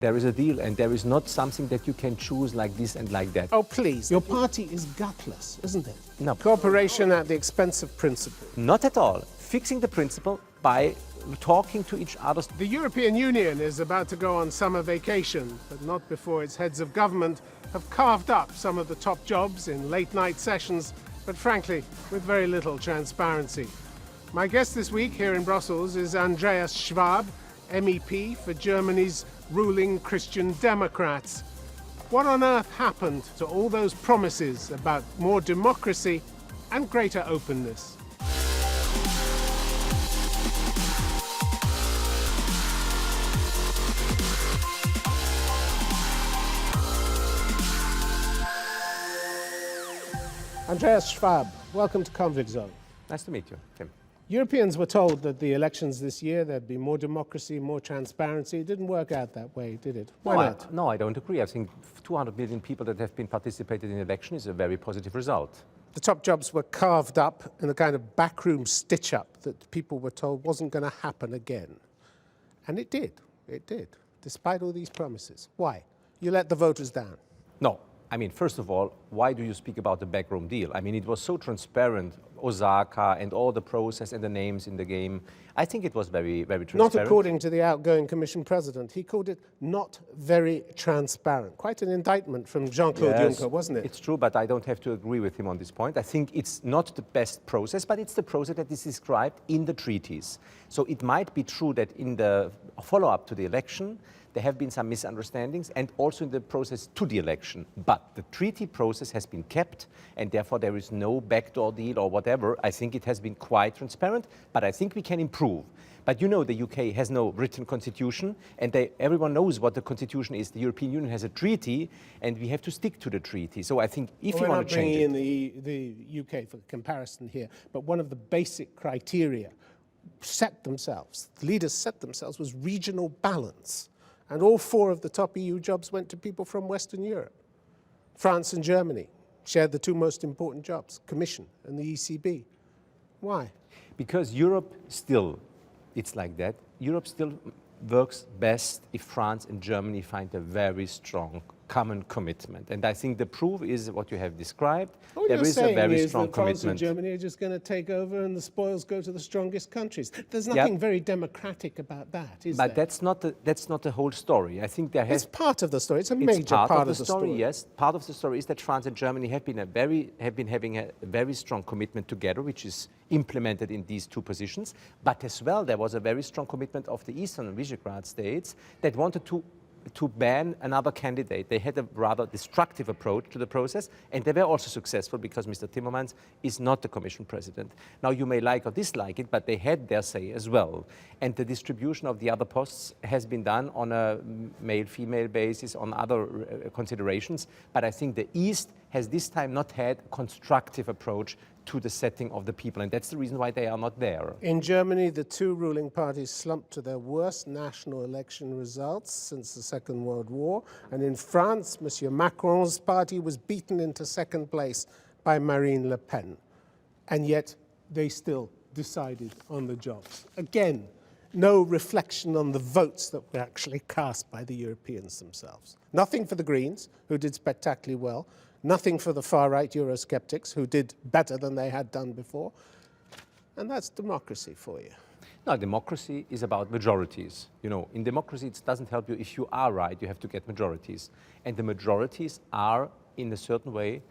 There is a deal, and there is not something that you can choose like this and like that. Oh, please. Your party is gutless, isn't it? No. Cooperation at the expense of principle. Not at all. Fixing the principle by talking to each other. The European Union is about to go on summer vacation, but not before its heads of government have carved up some of the top jobs in late-night sessions, but frankly, with very little transparency. My guest this week here in Brussels is Andreas Schwab, MEP for Germany's ruling Christian Democrats. What on earth happened to all those promises about more democracy and greater openness? Andreas Schwab, welcome to Conflict Zone. Nice to meet you, Tim. Europeans were told that the elections this year, there'd be more democracy, more transparency. It didn't work out that way, did it? Why not? No, I don't agree. I think 200 million people that have been participated in the election is a very positive result. The top jobs were carved up in a kind of backroom stitch-up that people were told wasn't going to happen again. And it did, despite all these promises. Why? You let the voters down. No. I mean, first of all, why do you speak about the backroom deal? I mean, it was so transparent, Osaka and all the process and the names in the game. I think it was very, very transparent. Not according to the outgoing Commission President. He called it not very transparent. Quite an indictment from Jean-Claude Juncker, wasn't it? It's true, but I don't have to agree with him on this point. I think it's not the best process, but it's the process that is described in the treaties. So it might be true that in the follow-up to the election, there have been some misunderstandings, and also in the process to the election. But the treaty process has been kept, and therefore there is no backdoor deal or whatever. I think it has been quite transparent, but I think we can improve. But you know, the UK has no written constitution, and everyone knows what the constitution is. The European Union has a treaty, and we have to stick to the treaty. So I think if you want to change it... We're not bringing in the UK for comparison here, but one of the basic criteria the leaders set themselves, was regional balance. And all four of the top EU jobs went to people from Western Europe. France and Germany shared the two most important jobs, Commission and the ECB. Why? Because Europe still, it's like that, Europe still works best if France and Germany find a very strong common commitment. And I think the proof is what you have described. All there is a very strong that commitment. France and Germany are just going to take over and the spoils go to the strongest countries. There's nothing very democratic about that, is there? But that's not the whole story. I think there has... It's part of the story. It's a major part of the story. Yes, part of the story is that France and Germany have been having a very strong commitment together, which is implemented in these two positions. But as well, there was a very strong commitment of the Eastern Visegrad states that wanted to ban another candidate. They had a rather destructive approach to the process, and they were also successful because Mr. Timmermans is not the Commission President. Now, you may like or dislike it, but they had their say as well. And the distribution of the other posts has been done on a male-female basis, on other considerations. But I think the East has this time not had a constructive approach to the setting of the people, and that's the reason why they are not there. In Germany, the two ruling parties slumped to their worst national election results since the Second World War, and in France, Monsieur Macron's party was beaten into second place by Marine Le Pen, and yet they still decided on the jobs. Again, no reflection on the votes that were actually cast by the Europeans themselves. Nothing for the Greens, who did spectacularly well. Nothing for the far-right Eurosceptics, who did better than they had done before. And that's democracy for you. No, democracy is about majorities. You know, in democracy, it doesn't help you if you are right, you have to get majorities. And the majorities are, in a certain way,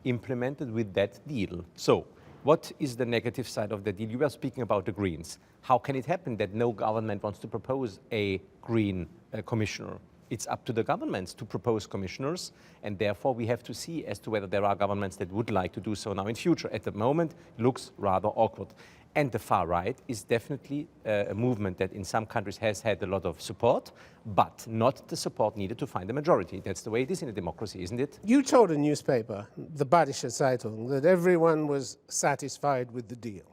implemented with that deal. So, what is the negative side of the deal? You were speaking about the Greens. How can it happen that no government wants to propose a Green commissioner? It's up to the governments to propose commissioners, and therefore we have to see as to whether there are governments that would like to do so now in future. At the moment, it looks rather awkward. And the far right is definitely a movement that in some countries has had a lot of support, but not the support needed to find a majority. That's the way it is in a democracy, isn't it? You told a newspaper, the Badische Zeitung, that everyone was satisfied with the deal.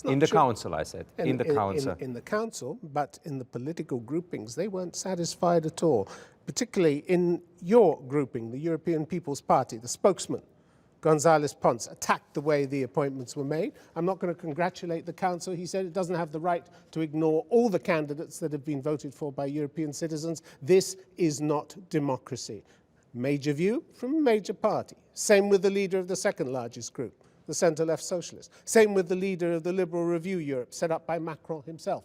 In the council, I said. In the council. In the council, but in the political groupings, they weren't satisfied at all. Particularly in your grouping, the European People's Party, the spokesman González Pons attacked the way the appointments were made. I'm not going to congratulate the Council. He said it doesn't have the right to ignore all the candidates that have been voted for by European citizens. This is not democracy. Major view from a major party. Same with the leader of the second largest group, the centre-left socialists. Same with the leader of the Liberal Review Europe, set up by Macron himself.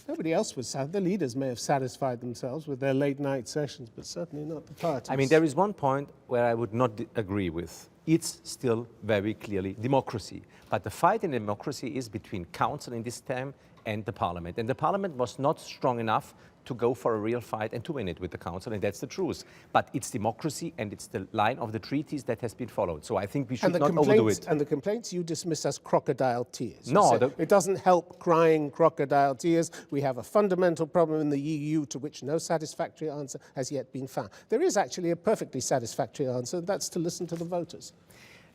Nobody else was sad. The leaders may have satisfied themselves with their late-night sessions, but certainly not the parties. I mean, there is one point where I would not agree with. It's still very clearly democracy. But the fight in democracy is between Council in this time and the Parliament. And the Parliament was not strong enough to go for a real fight and to win it with the Council, and that's the truth. But it's democracy, and it's the line of the treaties that has been followed. So I think we should not overdo it. And the complaints you dismiss as crocodile tears. No. It doesn't help crying crocodile tears. We have a fundamental problem in the EU to which no satisfactory answer has yet been found. There is actually a perfectly satisfactory answer, and that's to listen to the voters.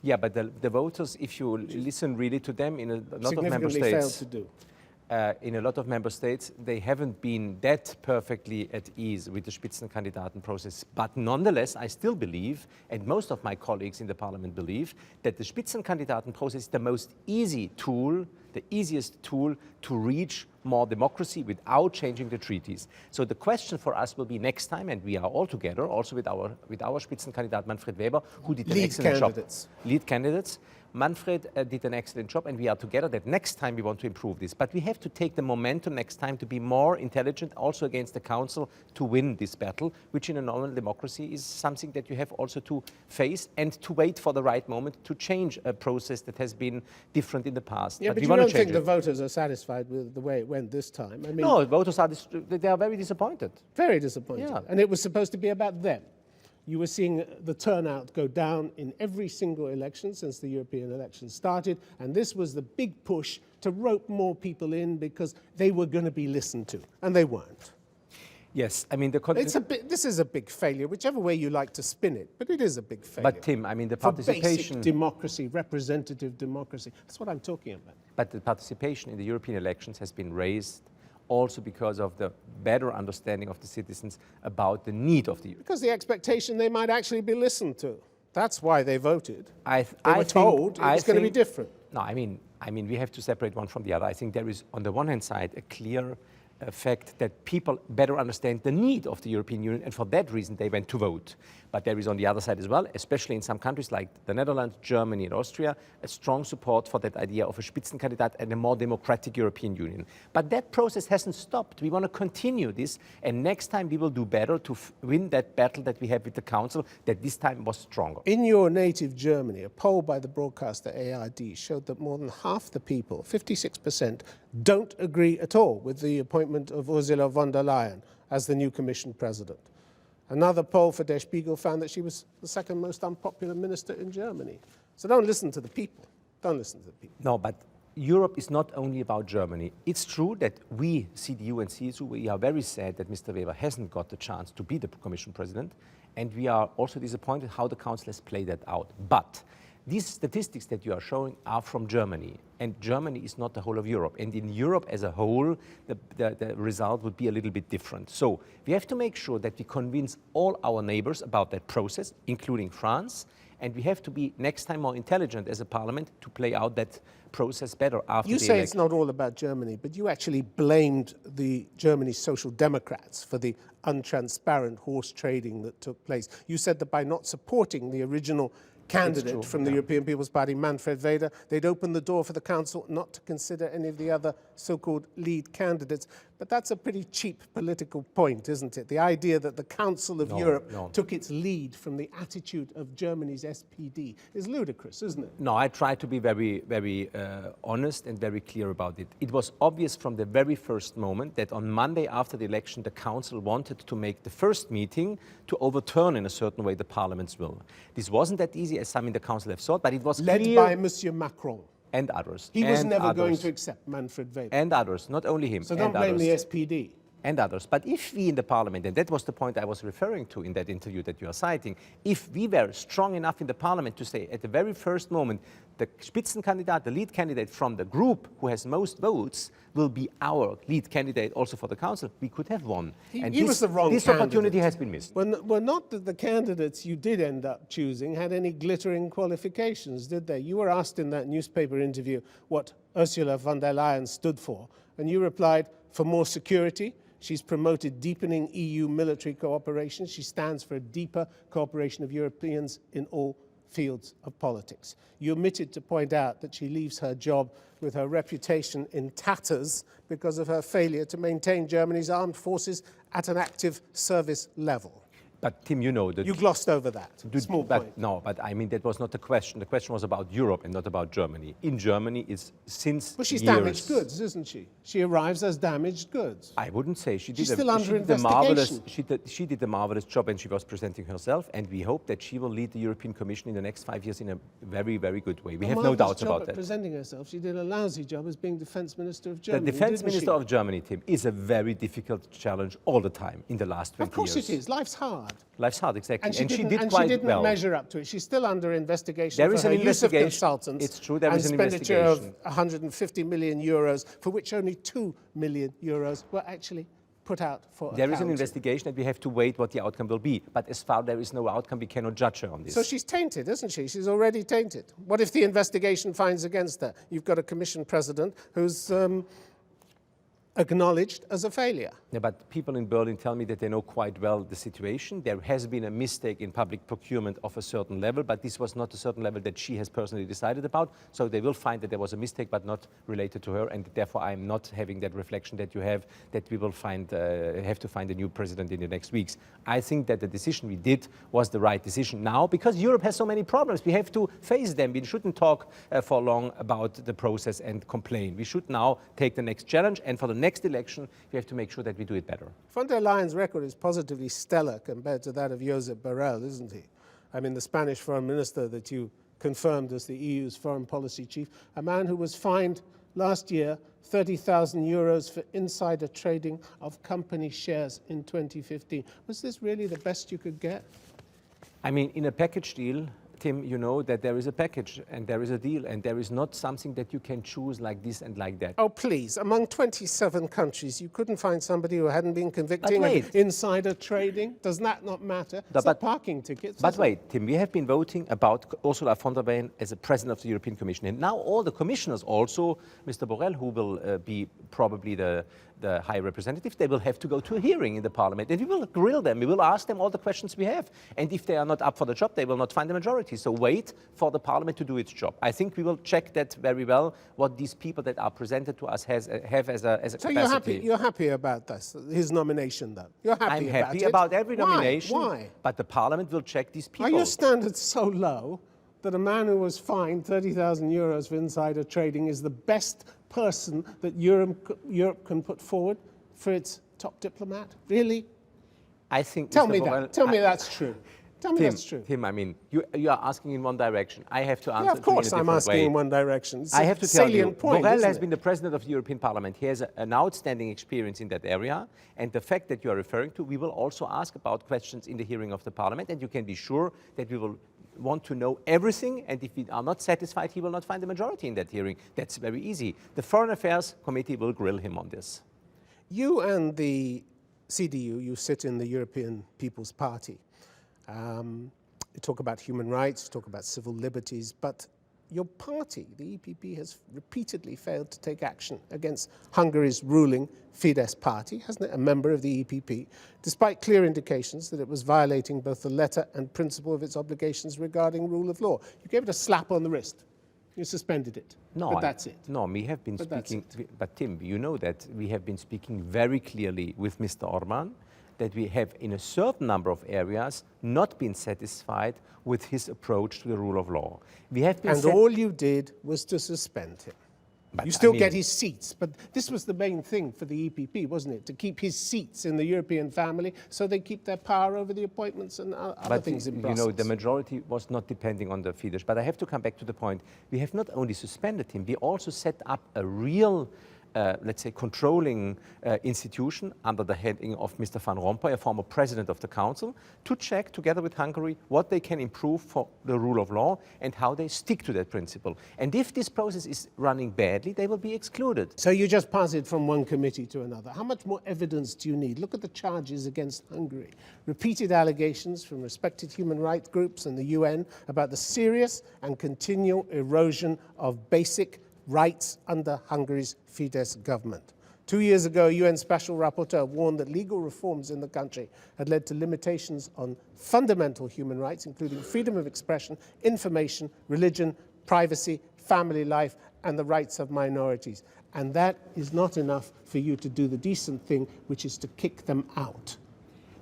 Yeah, but the voters, if you listen really to them in a lot of member Significantly failed states, to do. in a lot of member states, they haven't been that perfectly at ease with the Spitzenkandidaten process. But nonetheless, I still believe, and most of my colleagues in the parliament believe, that the Spitzenkandidaten process is the most easy tool, the easiest tool to reach more democracy without changing the treaties. So the question for us will be next time, and we are all together, also with our Spitzenkandidat Manfred Weber, who did an excellent job. Lead candidates. Manfred did an excellent job, and we are together that next time we want to improve this. But we have to take the momentum next time to be more intelligent, also against the Council, to win this battle, which in a normal democracy is something that you have also to face and to wait for the right moment to change a process that has been different in the past. Yeah, but you don't think the voters are satisfied with the way it went this time? I mean, no, voters they are very disappointed. Very disappointed. Yeah. And it was supposed to be about them. You were seeing the turnout go down in every single election since the European elections started, and this was the big push to rope more people in because they were going to be listened to, and they weren't. Yes, I mean, this is a big failure, whichever way you like to spin it, but it is a big failure. But Tim, I mean, the participation... For basic democracy, representative democracy, that's what I'm talking about. But the participation in the European elections has been raised also because of the better understanding of the citizens about the need of the EU. Because the expectation they might actually be listened to. That's why they voted. They were I told think, it was going to be different. No, I mean, we have to separate one from the other. I think there is, on the one hand side, a clear fact that people better understand the need of the European Union, and for that reason they went to vote. But there is on the other side as well, especially in some countries like the Netherlands, Germany and Austria, a strong support for that idea of a Spitzenkandidat and a more democratic European Union. But that process hasn't stopped. We want to continue this, and next time we will do better to win that battle that we have with the Council, that this time was stronger. In your native Germany, a poll by the broadcaster ARD showed that more than half the people, 56%, don't agree at all with the appointment of Ursula von der Leyen as the new Commission President. Another poll for Der Spiegel found that she was the second most unpopular minister in Germany. So don't listen to the people. Don't listen to the people. No, but Europe is not only about Germany. It's true that we, CDU and CSU, we are very sad that Mr. Weber hasn't got the chance to be the Commission President, and we are also disappointed how the Council has played that out. But these statistics that you are showing are from Germany, and Germany is not the whole of Europe. And in Europe as a whole, the result would be a little bit different. So we have to make sure that we convince all our neighbors about that process, including France, and we have to be next time more intelligent as a parliament to play out that process better after the election. You say it's not all about Germany, but you actually blamed the Germany's Social Democrats for the untransparent horse trading that took place. You said that by not supporting the original candidate from the European People's Party, Manfred Weber, they'd open the door for the Council not to consider any of the other so-called lead candidates. But that's a pretty cheap political point, isn't it? The idea that the Council of Europe took its lead from the attitude of Germany's SPD is ludicrous, isn't it? No, I try to be very, very honest and very clear about it. It was obvious from the very first moment that on Monday after the election, the Council wanted to make the first meeting to overturn in a certain way the Parliament's will. This wasn't that easy as some in the Council have thought, but it was led clear. by Monsieur Macron. And others. He was never going to accept Manfred Weber. And others, not only him. So don't blame the SPD. and others. But if we in the parliament, and that was the point I was referring to in that interview that you are citing, if we were strong enough in the parliament to say at the very first moment, the Spitzenkandidat, the lead candidate from the group who has most votes, will be our lead candidate also for the council, we could have won. He was the wrong this candidate. opportunity has been missed. Well, not that the candidates you did end up choosing had any glittering qualifications, did they? You were asked in that newspaper interview what Ursula von der Leyen stood for, and you replied, for more security. She's promoted deepening EU military cooperation. She stands for a deeper cooperation of Europeans in all fields of politics. You omitted to point out that she leaves her job with her reputation in tatters because of her failure to maintain Germany's armed forces at an active service level. But Tim, you know that... You glossed over that. Small point. No, but I mean, that was not the question. The question was about Europe and not about Germany. In Germany, it's since But she's years, damaged goods, isn't she? She arrives as damaged goods. I wouldn't say. She She's still under investigation. She did a marvelous job and she was presenting herself, and we hope that she will lead the European Commission in the next 5 years in a very, very good way. We have no doubts about that. Presenting herself, she did a lousy job as being Defense Minister of Germany. The Defense Minister of Germany, Tim, is a very difficult challenge all the time in the last 20 years. Of course it is. Life's hard. Life's hard, exactly. And she didn't measure up to it. She's still under investigation There is for her an use of investigation. consultants. It's true, there is an expenditure of investigation. 150 million euros, for which only 2 million euros were actually put out for There is an accounting. investigation and we have to wait what the outcome will be. But as far as there is no outcome, we cannot judge her on this. So she's tainted, isn't she? She's already tainted. What if the investigation finds against her? You've got a commission president who's acknowledged as a failure. Yeah, but people in Berlin tell me that they know quite well the situation. There has been a mistake in public procurement of a certain level, but this was not a certain level that she has personally decided about. So they will find that there was a mistake, but not related to her. And therefore, I'm not having that reflection that you have, that we will have to find a new president in the next weeks. I think that the decision we did was the right decision now, because Europe has so many problems. We have to face them. We shouldn't talk for long about the process and complain. We should now take the next challenge, and for the next election, we have to make sure that we do it better. Von der Leyen's record is positively stellar compared to that of Josep Borrell, isn't he? I mean, the Spanish foreign minister that you confirmed as the EU's foreign policy chief, a man who was fined last year 30,000 euros for insider trading of company shares in 2015. Was this really the best you could get? I mean, in a package deal, Tim, you know that there is a package and there is a deal, and there is not something that you can choose like this and like that. Oh, please. Among 27 countries, you couldn't find somebody who hadn't been convicted of insider trading? Does that not matter? It's like parking tickets. But wait, Tim, we have been voting about Ursula von der Leyen as a president of the European Commission. And now all the commissioners, also Mr. Borrell, who will be probably the High Representative, they will have to go to a hearing in the Parliament. And we will grill them. We will ask them all the questions we have. And if they are not up for the job, they will not find a majority. So wait for the Parliament to do its job. I think we will check that very well, what these people that are presented to us have as a so capacity. You're happy about this, his nomination, though? You're happy I'm about happy it? about every nomination. Why? But the Parliament will check these people. Are your standards so low that a man who was fined 30,000 euros for insider trading is the best person that Europe can put forward for its top diplomat? Really? I think. Tell me that. Tell me that's true. Tell me that's true. Tim, I mean, you are asking in one direction. I have to answer. Yeah, of course, in a I'm different asking way. in one direction. It's I have to tell you, point, Borrell has been the president of the European Parliament. He has an outstanding experience in that area. And the fact that you are referring to, we will also ask about questions in the hearing of the Parliament. And you can be sure that we will want to know everything. And if we are not satisfied, he will not find a majority in that hearing. That's very easy. The Foreign Affairs Committee will grill him on this. You and the CDU, you sit in the European People's Party. You talk about human rights, you talk about civil liberties, but your party, the EPP, has repeatedly failed to take action against Hungary's ruling Fidesz party, hasn't it, a member of the EPP, despite clear indications that it was violating both the letter and principle of its obligations regarding rule of law. You gave it a slap on the wrist. You suspended it. No, but that's it. No, we have been speaking. But Tim, you know that we have been speaking very clearly with Mr. Orban, that we have in a certain number of areas not been satisfied with his approach to the rule of law. We have been and all you did was to suspend him. But you still get his seats, but this was the main thing for the EPP, wasn't it? To keep his seats in the European family so they keep their power over the appointments and other things in Brussels. You know, the majority was not depending on the Fidesz. But I have to come back to the point. We have not only suspended him, we also set up a real let's say, controlling institution under the heading of Mr. Van Rompuy, a former president of the Council, to check together with Hungary what they can improve for the rule of law and how they stick to that principle. And if this process is running badly, they will be excluded. So you just pass it from one committee to another. How much more evidence do you need? Look at the charges against Hungary. Repeated allegations from respected human rights groups and the UN about the serious and continual erosion of basic rights under Hungary's Fidesz government. 2 years ago, UN Special Rapporteur warned that legal reforms in the country had led to limitations on fundamental human rights, including freedom of expression, information, religion, privacy, family life, and the rights of minorities. And that is not enough for you to do the decent thing, which is to kick them out.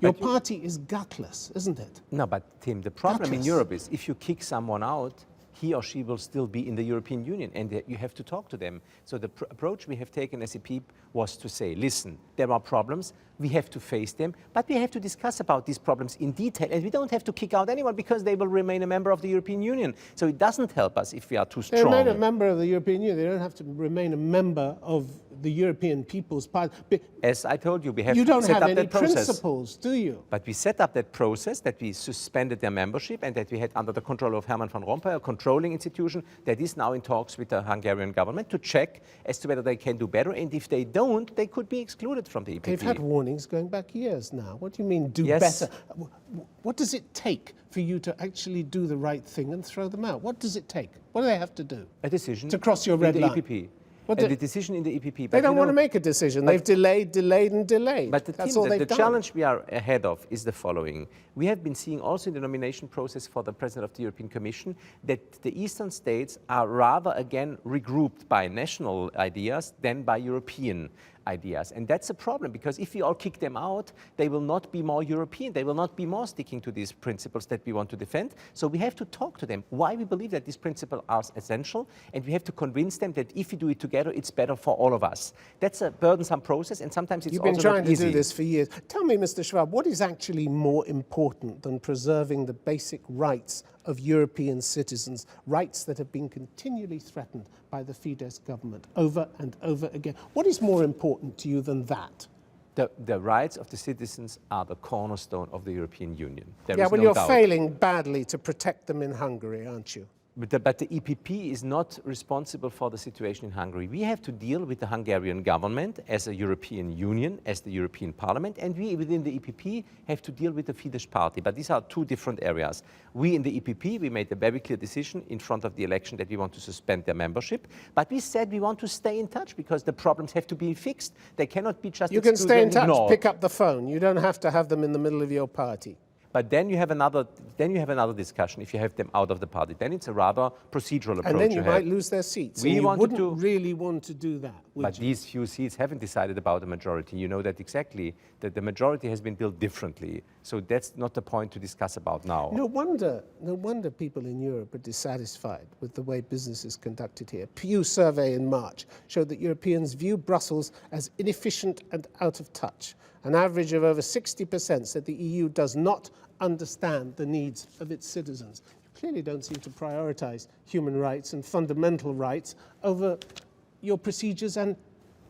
Your party is gutless, isn't it? No, but Tim, the problem in Gutless. Europe is if you kick someone out, he or she will still be in the European Union, and you have to talk to them. So the approach we have taken as EPP was to say, listen, there are problems, we have to face them, but we have to discuss about these problems in detail, and we don't have to kick out anyone because they will remain a member of the European Union. So it doesn't help us if we are too strong. They remain a member of the European Union. They don't have to remain a member of the European People's Party. As I told you, we have You don't set have up any that process. principles, do you? But we set up that process, that we suspended their membership and that we had under the control of Herman van Rompuy, a controlling institution that is now in talks with the Hungarian government to check as to whether they can do better. And if they don't, they could be excluded from the EPP. They've had warnings going back years now. What do you mean, do Yes. better? What does it take for you to actually do the right thing and throw them out? What does it take? What do they have to do? A decision To cross your red in the line. EPP. What And do- the decision in the EPP. They don't want to make a decision. They've delayed, and delayed. But That's all they've the done. challenge we are ahead of is the following. We have been seeing also in the nomination process for the President of the European Commission that the Eastern states are rather again regrouped by national ideas than by European ideas. And that's a problem because if we all kick them out, they will not be more European. They will not be more sticking to these principles that we want to defend. So we have to talk to them why we believe that these principles are essential, and we have to convince them that if we do it together, it's better for all of us. That's a burdensome process, and sometimes it's You've been also trying not to easy. do this for years. Tell me, Mr. Schwab, what is actually more important than preserving the basic rights of European citizens, rights that have been continually threatened by the Fidesz government over and over again? What is more important to you than that? The rights of the citizens are the cornerstone of the European Union. There Yeah, is well, no you're doubt. failing badly to protect them in Hungary, aren't you? But the EPP is not responsible for the situation in Hungary. We have to deal with the Hungarian government as a European Union, as the European Parliament, and we within the EPP have to deal with the Fidesz party. But these are two different areas. We in the EPP, we made a very clear decision in front of the election that we want to suspend their membership. But we said we want to stay in touch because the problems have to be fixed. They cannot be just You can excluded stay in and touch, ignored. pick up the phone. You don't have to have them in the middle of your party. But then you have another discussion if you have them out of the party. Then it's a rather procedural approach. And then you have. might lose their seats. We and you wanted wouldn't to- really want to do that, would But you? these few seats haven't decided about a majority. You know that exactly, that the majority has been built differently. So that's not the point to discuss about now. No wonder people in Europe are dissatisfied with the way business is conducted here. Pew survey in March showed that Europeans view Brussels as inefficient and out of touch. An average of over 60% said the EU does not understand the needs of its citizens. You clearly don't seem to prioritize human rights and fundamental rights over your procedures and,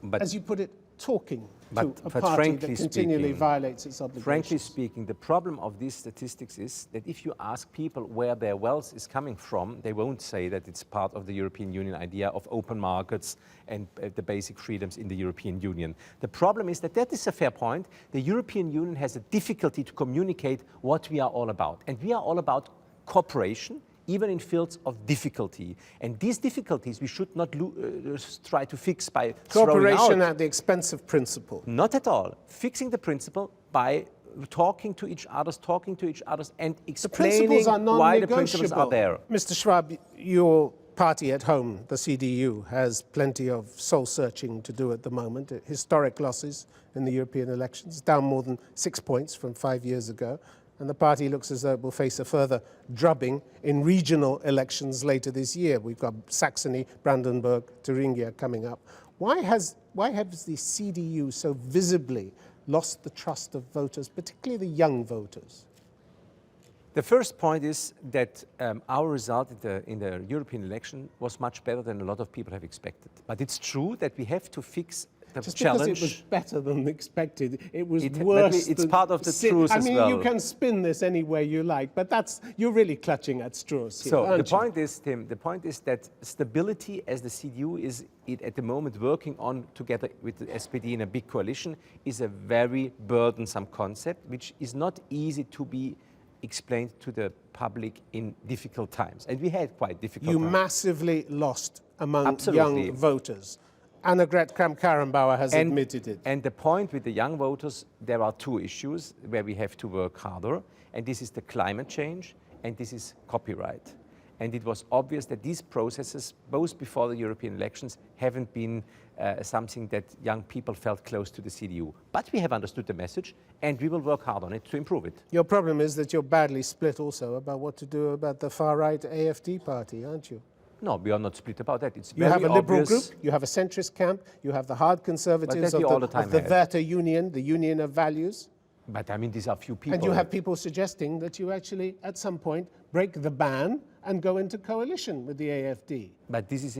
But- as you put it, talking But- to a but party frankly that continually speaking- violates its obligations. Frankly speaking, the problem of these statistics is that if you ask people where their wealth is coming from, they won't say that it's part of the European Union idea of open markets and the basic freedoms in the European Union. The problem is that is a fair point. The European Union has a difficulty to communicate what we are all about. And we are all about cooperation, even in fields of difficulty. And these difficulties we should not try to fix by throwing Cooperation out. at the expense of principle. Not at all. Fixing the principle by talking to each other and The explaining principles are why the principles are non-negotiable. there. Mr. Schwab, your party at home, the CDU, has plenty of soul-searching to do at the moment. Historic losses in the European elections, down more than 6 points from 5 years ago. And the party looks as though it will face a further drubbing in regional elections later this year. We've got Saxony, Brandenburg, Thuringia coming up. Why has the CDU so visibly lost the trust of voters, particularly the young voters? The first point is that our result in the European election was much better than a lot of people have expected. But it's true that we have to fix the Just challenge. because it was better than expected, it was But worse. it's part of the truth I as mean, well. you can spin this any way you like, but you're really clutching at straws here, So aren't the point is, Tim, the point is that stability, as the CDU is at the moment working on together with the SPD in a big coalition, is a very burdensome concept, which is not easy to be explained to the public in difficult times. And we had quite difficult times. You massively lost among Absolutely. young voters. Annegret Kramp-Karrenbauer has admitted it. And the point with the young voters, there are two issues where we have to work harder, and this is the climate change, and this is copyright. And it was obvious that these processes, both before the European elections, haven't been something that young people felt close to the CDU. But we have understood the message, and we will work hard on it to improve it. Your problem is that you're badly split also about what to do about the far-right AFD party, aren't you? No, we are not split about that. It's You very have a liberal obvious. group, you have a centrist camp, you have the hard conservatives that we all the time of the have. Werte Union, the union of values. But I mean, these are few people. And you have people suggesting that you actually, at some point, break the ban and go into coalition with the AFD. But this is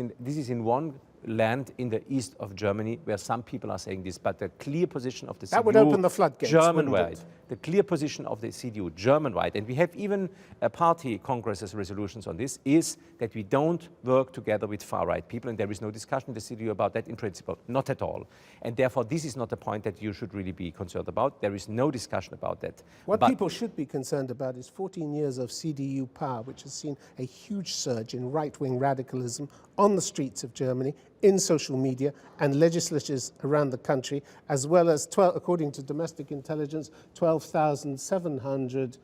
in one land in the east of Germany where some people are saying this, but the clear position of the CDU, That would open the floodgates, German-wide, wouldn't it? the clear position of the CDU, German-wide, and we have even party congresses resolutions on this, is that we don't work together with far-right people, and there is no discussion in the CDU about that in principle, not at all. And therefore, this is not a point that you should really be concerned about. There is no discussion about that. What But people should be concerned about is 14 years of CDU power, which has seen a huge surge in right-wing radicalism on the streets of Germany, in social media and legislatures around the country, as well as, according to domestic intelligence, 12,700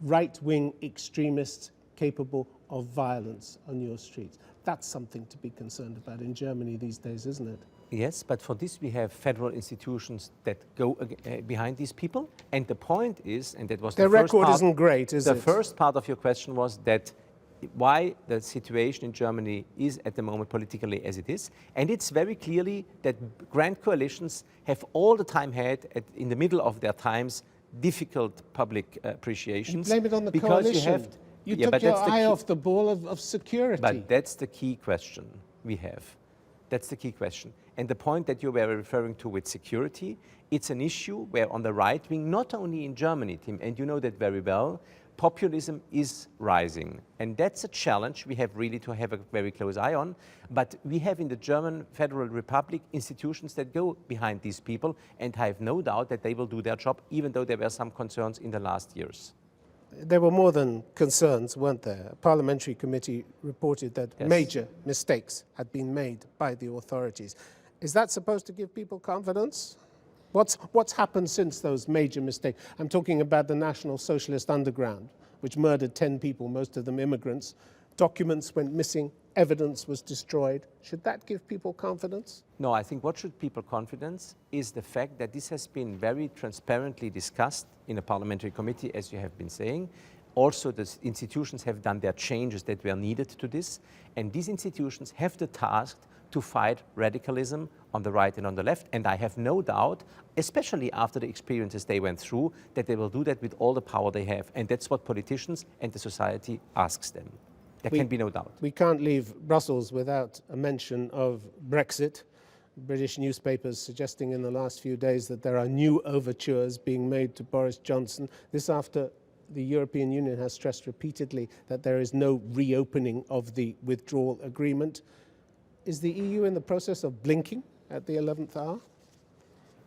right-wing extremists capable of violence on your streets. That's something to be concerned about in Germany these days, isn't it? Yes, but for this we have federal institutions that go behind these people. And the point is, and that was Their the first record part, isn't great, is it? The first part of your question was that why the situation in Germany is at the moment politically as it is. And it's very clearly that grand coalitions have all the time had, in the middle of their times, difficult public appreciations. You blame it on the because coalition. You took your eye off the ball of security. But that's the key question we have. That's the key question. And the point that you were referring to with security, it's an issue where on the right wing, not only in Germany, Tim, and you know that very well, populism is rising. And that's a challenge we have really to have a very close eye on. But we have in the German Federal Republic institutions that go behind these people, and I have no doubt that they will do their job, even though there were some concerns in the last years. There were more than concerns, weren't there? A parliamentary committee reported that major mistakes had been made by the authorities. Is that supposed to give people confidence? What's happened since those major mistakes? I'm talking about the National Socialist Underground, which murdered 10 people, most of them immigrants. Documents went missing, evidence was destroyed. Should that give people confidence? No, I think what should people confidence is the fact that this has been very transparently discussed in a parliamentary committee, as you have been saying. Also, the institutions have done their changes that were needed to this. And these institutions have the task to fight radicalism on the right and on the left. And I have no doubt, especially after the experiences they went through, that they will do that with all the power they have. And that's what politicians and the society asks them. There can be no doubt. We can't leave Brussels without a mention of Brexit. British newspapers suggesting in the last few days that there are new overtures being made to Boris Johnson. This after the European Union has stressed repeatedly that there is no reopening of the withdrawal agreement. Is the EU in the process of blinking at the 11th hour?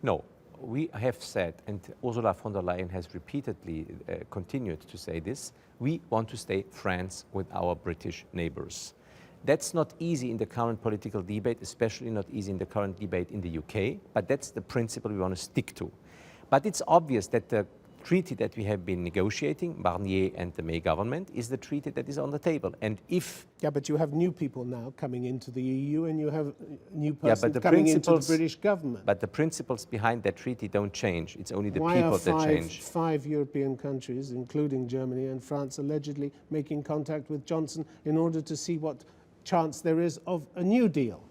No, we have said, and Ursula von der Leyen has repeatedly continued to say this, we want to stay friends with our British neighbours. That's not easy in the current political debate, especially not easy in the current debate in the UK, but that's the principle we want to stick to. But it's obvious that the treaty that we have been negotiating, Barnier and the May government, is the treaty that is on the table. And if... Yeah, but you have new people now coming into the EU and you have new persons coming into the British government. But the principles behind that treaty don't change. It's only the people that change. Why are five European countries, including Germany and France, allegedly making contact with Johnson in order to see what chance there is of a new deal?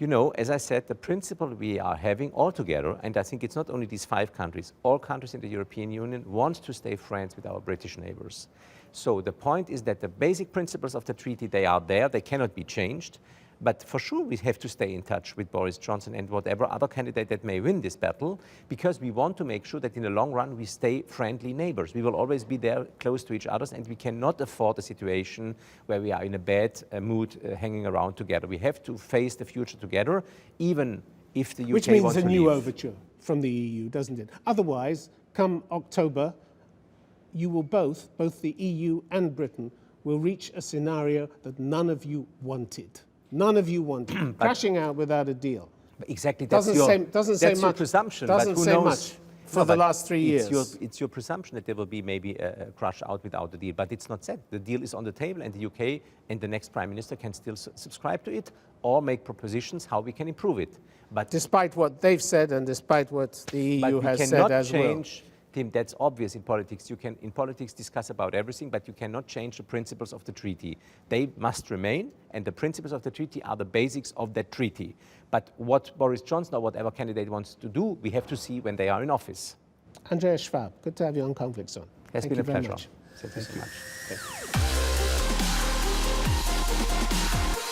You know, as I said, the principle we are having all together, and I think it's not only these 5 countries, all countries in the European Union want to stay friends with our British neighbors. So the point is that the basic principles of the treaty, they are there, they cannot be changed. But for sure, we have to stay in touch with Boris Johnson and whatever other candidate that may win this battle, because we want to make sure that in the long run, we stay friendly neighbors. We will always be there close to each other, and we cannot afford a situation where we are in a bad mood hanging around together. We have to face the future together, even if the UK Which means wants a to new leave. overture from the EU, doesn't it? Otherwise, come October, you will both the EU and Britain, will reach a scenario that none of you wanted. None of you wanted. Crashing out without a deal. Exactly, that's Doesn't say your much. presumption. Doesn't but who say knows? much for No, the but last 3 years. It's your presumption that there will be maybe a crash out without the deal, but it's not said. The deal is on the table, and the UK and the next Prime Minister can still subscribe to it or make propositions how we can improve it. But Despite what they've said and despite what the EU has said as well. change, Tim, that's obvious in politics. You can, in politics, discuss about everything, but you cannot change the principles of the treaty. They must remain, and the principles of the treaty are the basics of that treaty. But what Boris Johnson or whatever candidate wants to do, we have to see when they are in office. Andreas Schwab, good to have you on Conflict Zone. It's Thank been you a very pleasure. much. Thank you so much. Thank you.